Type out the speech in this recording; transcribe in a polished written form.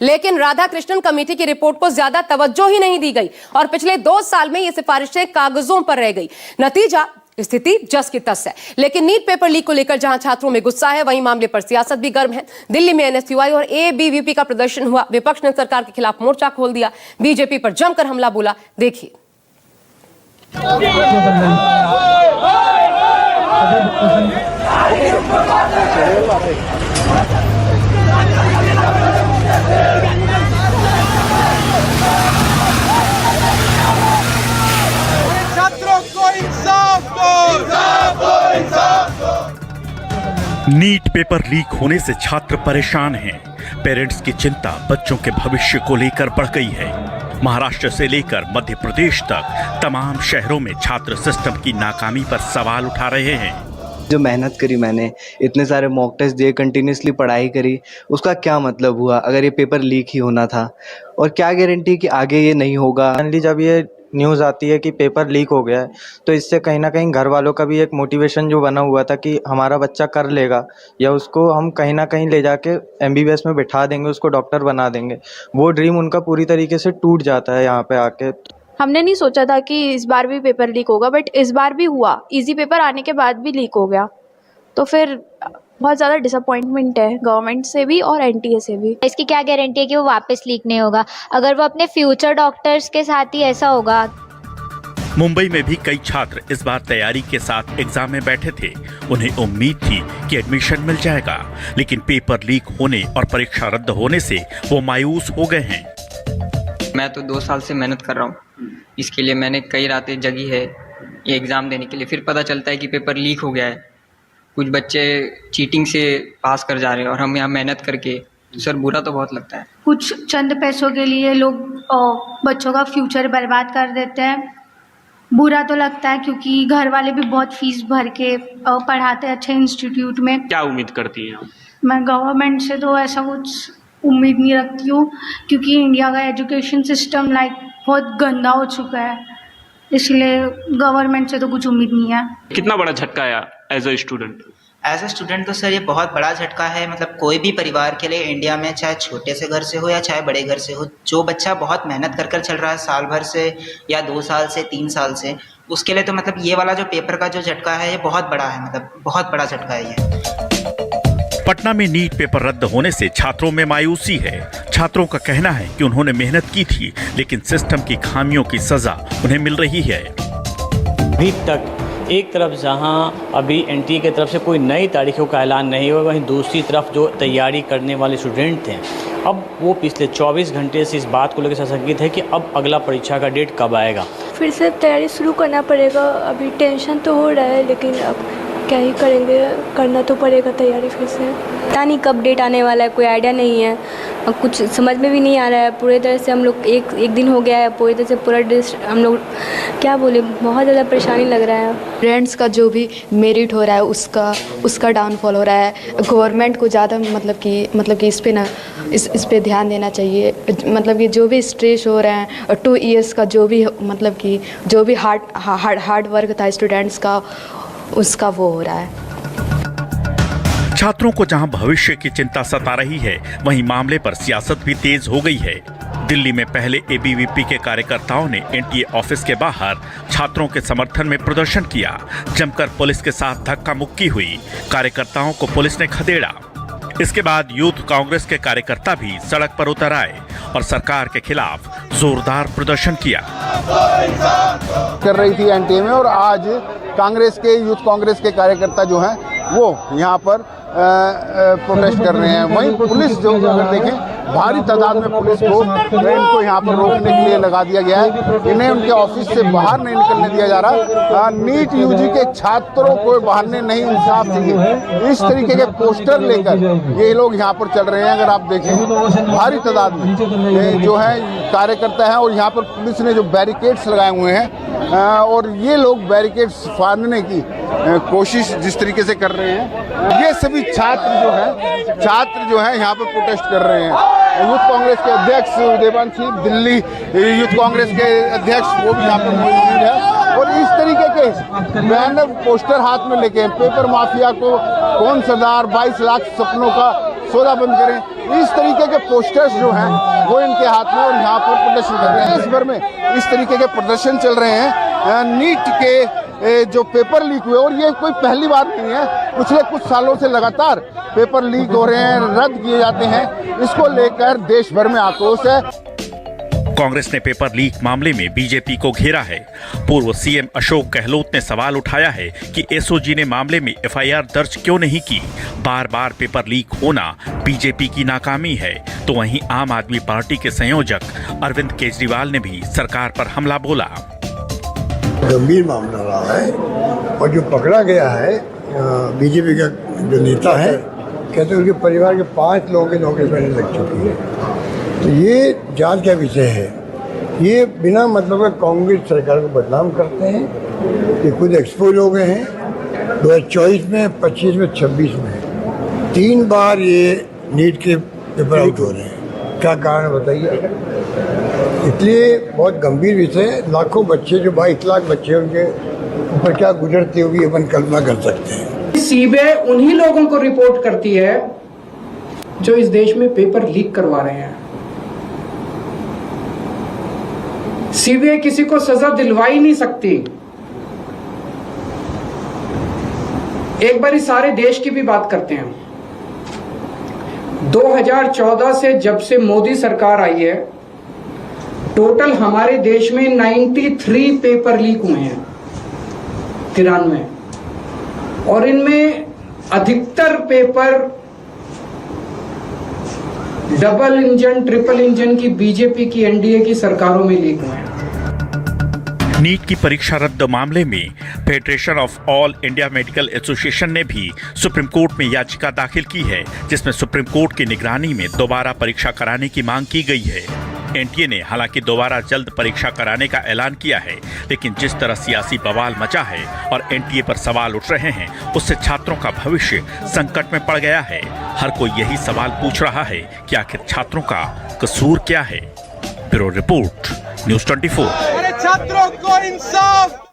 लेकिन राधाकृष्णन कमेटी की रिपोर्ट को ज्यादा तवज्जो ही नहीं दी गई और पिछले 2 साल में ये सिफारिशें कागजों पर रह गई। नतीजा स्थिति जस की तस है। लेकिन नीट पेपर लीक को लेकर जहां छात्रों में गुस्सा है, वहीं मामले पर सियासत भी गर्म है। दिल्ली में एनएसयूआई और एबीवीपी का प्रदर्शन हुआ। विपक्ष ने सरकार के खिलाफ मोर्चा खोल दिया, बीजेपी पर जमकर हमला बोला। देखिए। नीट पेपर लीक होने से छात्र परेशान हैं। पेरेंट्स की चिंता बच्चों के भविष्य को लेकर बढ़ गई है। महाराष्ट्र से लेकर मध्य प्रदेश तक तमाम शहरों में छात्र सिस्टम की नाकामी पर सवाल उठा रहे हैं। जो मेहनत करी मैंने, इतने सारे मॉक टेस्ट दिए, कंटिन्यूसली पढ़ाई करी, उसका क्या मतलब हुआ अगर ये पेपर लीक ही होना था? और क्या गारंटी कि आगे ये नहीं होगा? फाइनली जब ये न्यूज़ आती है कि पेपर लीक हो गया है, तो इससे कहीं ना कहीं घर वालों का भी एक मोटिवेशन जो बना हुआ था कि हमारा बच्चा कर लेगा या उसको हम कहीं ना कहीं ले जाके एमबीबीएस में बिठा देंगे, उसको डॉक्टर बना देंगे, वो ड्रीम उनका पूरी तरीके से टूट जाता है यहाँ पे आके। हमने नहीं सोचा था कि इस बार भी पेपर लीक होगा, बट इस बार भी हुआ। इजी पेपर आने के बाद भी लीक हो गया, तो फिर बहुत ज़्यादा डिसअपॉइंटमेंट है गवर्नमेंट से भी और एनटीए से भी। इसकी क्या गारंटी है कि वो वापस लीक नहीं होगा? अगर वो अपने फ्यूचर डॉक्टर्स के साथ ही ऐसा होगा। मुंबई में भी कई छात्र इस बार तैयारी के साथ एग्जाम में बैठे थे। उन्हें उम्मीद थी कि एडमिशन मिल जाएगा, लेकिन पेपर लीक होने और परीक्षा रद्द होने से वो मायूस हो गए हैं। मैं तो 2 साल से मेहनत कर रहा हूँ, इसके लिए मैंने कई रातें जगी है ये एग्ज़ाम देने के लिए। फिर पता चलता है कि पेपर लीक हो गया है, कुछ बच्चे चीटिंग से पास कर जा रहे हैं और हम यहाँ मेहनत करके, तो सर बुरा तो बहुत लगता है। कुछ चंद पैसों के लिए लोग बच्चों का फ्यूचर बर्बाद कर देते हैं। बुरा तो लगता है क्योंकि घर वाले भी बहुत फीस भर के पढ़ाते हैं अच्छे इंस्टीट्यूट में। क्या उम्मीद करती हैं आप? मैं गवर्नमेंट से तो ऐसा कुछ उम्मीद नहीं रखती हूँ, क्योंकि इंडिया का एजुकेशन सिस्टम बहुत गंदा हो चुका है, इसलिए गवर्नमेंट से तो कुछ उम्मीद नहीं है। कितना बड़ा झटका आया as a student? As a student तो सर ये बहुत बड़ा झटका है। मतलब कोई भी परिवार के लिए इंडिया में, चाहे छोटे से घर से हो या चाहे बड़े घर से हो, जो बच्चा बहुत मेहनत कर कर चल रहा है साल भर से या 2 साल से 3 साल से, उसके लिए तो मतलब ये वाला जो पेपर का जो झटका है ये बहुत बड़ा है, मतलब बहुत बड़ा झटका है ये। पटना में नीट पेपर रद्द होने से छात्रों में मायूसी है। छात्रों का कहना है कि उन्होंने मेहनत की थी, लेकिन सिस्टम की खामियों की सजा उन्हें मिल रही है। अभी तक एक तरफ जहां अभी एनटीए की तरफ से कोई नई तारीखों का ऐलान नहीं हुआ, वहीं दूसरी तरफ जो तैयारी करने वाले स्टूडेंट थे, अब वो पिछले 24 घंटे से इस बात को लेकर सशंकित है कि अब अगला परीक्षा का डेट कब आएगा। फिर से तैयारी शुरू करना पड़ेगा। अभी टेंशन तो हो रहा है, लेकिन अब क्या ही करेंगे, करना तो पड़ेगा तैयारी फिर से। पता नहीं कब डेट आने वाला है, कोई आइडिया नहीं है, कुछ समझ में भी नहीं आ रहा है। पूरी तरह से हम लोग एक दिन हो गया है, पूरी तरह से पूरा हम लोग क्या बोले, बहुत ज़्यादा परेशानी लग रहा है। फ्रेंड्स का जो भी मेरिट हो रहा है उसका डाउनफॉल हो रहा है। गवर्नमेंट को ज़्यादा मतलब कि इस पे ना इस पे ध्यान देना चाहिए। मतलब कि जो भी स्ट्रेस हो रहे हैं, 2 इयर्स का जो भी मतलब कि जो भी हार्ड वर्क था स्टूडेंट्स का, उसका वो हो रहा है। छात्रों को जहां भविष्य की चिंता सता रही है, वहीं मामले पर सियासत भी तेज हो गई है। दिल्ली में पहले एबीवीपी के कार्यकर्ताओं ने एनटीए ऑफिस के बाहर छात्रों के समर्थन में प्रदर्शन किया। जमकर पुलिस के साथ धक्का मुक्की हुई, कार्यकर्ताओं को पुलिस ने खदेड़ा। इसके बाद यूथ कांग्रेस के कार्यकर्ता भी सड़क पर उतर आए और सरकार के खिलाफ जोरदार प्रदर्शन किया। कर रही थी एनटीए में, और आज कांग्रेस के, यूथ कांग्रेस के कार्यकर्ता जो हैं वो यहाँ पर प्रोटेस्ट कर रहे हैं। वहीं पुलिस जो अगर देखें, भारी तादाद में पुलिस को इनको यहाँ पर रोकने के लिए लगा दिया गया है। इन्हें उनके ऑफिस से बाहर नहीं निकलने दिया जा रहा। नीट यूजी के छात्रों को बहाने नहीं, इंसाफ चाहिए, इस तरीके के पोस्टर लेकर ये लोग यहाँ पर चल रहे हैं। अगर आप देखें, भारी तादाद में जो है कार्यकर्ता हैं, और यहाँ पर पुलिस ने जो बैरिकेड्स लगाए हुए हैं, और ये लोग बैरिकेड्स फाड़ने की कोशिश जिस तरीके से कर रहे हैं, ये सभी छात्र जो है यहाँ पर प्रोटेस्ट कर रहे हैं। यूथ कांग्रेस के अध्यक्ष देवांशी, दिल्ली यूथ कांग्रेस के अध्यक्ष, वो भी यहाँ पर मौजूद है। और इस तरीके के बैनर पोस्टर हाथ में लेके पेपर माफिया को कौन सरदार, 22 लाख सपनों का सौदा बंद करें, इस तरीके के पोस्टर्स जो हैं वो इनके हाथ में और यहाँ पर प्रदर्शन कर रहे हैं। देश भर में इस तरीके के प्रदर्शन चल रहे हैं नीट के जो पेपर लीक हुए, और ये कोई पहली बात नहीं है, पिछले कुछ सालों से लगातार पेपर लीक हो रहे हैं, रद्द किए जाते हैं। इसको लेकर देश भर में आक्रोश है। कांग्रेस ने पेपर लीक मामले में बीजेपी को घेरा है। पूर्व सीएम अशोक गहलोत ने सवाल उठाया है कि एसओजी ने मामले में एफआईआर दर्ज क्यों नहीं की। बार बार पेपर लीक होना बीजेपी की नाकामी है। तो वहीं आम आदमी पार्टी के संयोजक अरविंद केजरीवाल ने भी सरकार पर हमला बोला। गंभीर मामला रहा है और जो पकड़ा गया है बीजेपी का जो नेता है, कहते हैं उनके परिवार के 5 लोगों की नौकरी पहले लग चुकी है। तो ये जांच का विषय है। ये बिना मतलब के कांग्रेस सरकार को बदनाम करते हैं। ये खुद एक्सपोज हो गए हैं 2024 में, 25 में, 26 में 3 बार ये नीट के पेपर आउट हो रहे हैं। क्या कारण है बताइए। इसलिए बहुत गंभीर विषय है। लाखों बच्चे, जो 22 लाख बच्चे, उनके ऊपर क्या गुजरती होगी अपन कल्पना कर सकते हैं। सीबीआई उन्हीं लोगों को रिपोर्ट करती है जो इस देश में पेपर लीक करवा रहे हैं। सीबीआई किसी को सजा दिलवा ही नहीं सकती। एक बार सारे देश की भी बात करते हैं। 2014 से जब से मोदी सरकार आई है, टोटल हमारे देश में 93 पेपर लीक हुए हैं, 93, और इनमें अधिकतर paper double engine, triple engine की बीजेपी की, एनडीए की सरकारों में लीक हुए हैं। नीट की परीक्षा रद्द मामले में federation of all India medical association ने भी सुप्रीम कोर्ट में याचिका दाखिल की है, जिसमें सुप्रीम कोर्ट की निगरानी में दोबारा परीक्षा कराने की मांग की गई है। एनटीए ने हालांकि दोबारा जल्द परीक्षा कराने का ऐलान किया है, लेकिन जिस तरह सियासी बवाल मचा है और एनटीए पर सवाल उठ रहे हैं, उससे छात्रों का भविष्य संकट में पड़ गया है। हर कोई यही सवाल पूछ रहा है कि आखिर छात्रों का कसूर क्या है। Bureau report, news 24। छात्रों को इंसाफ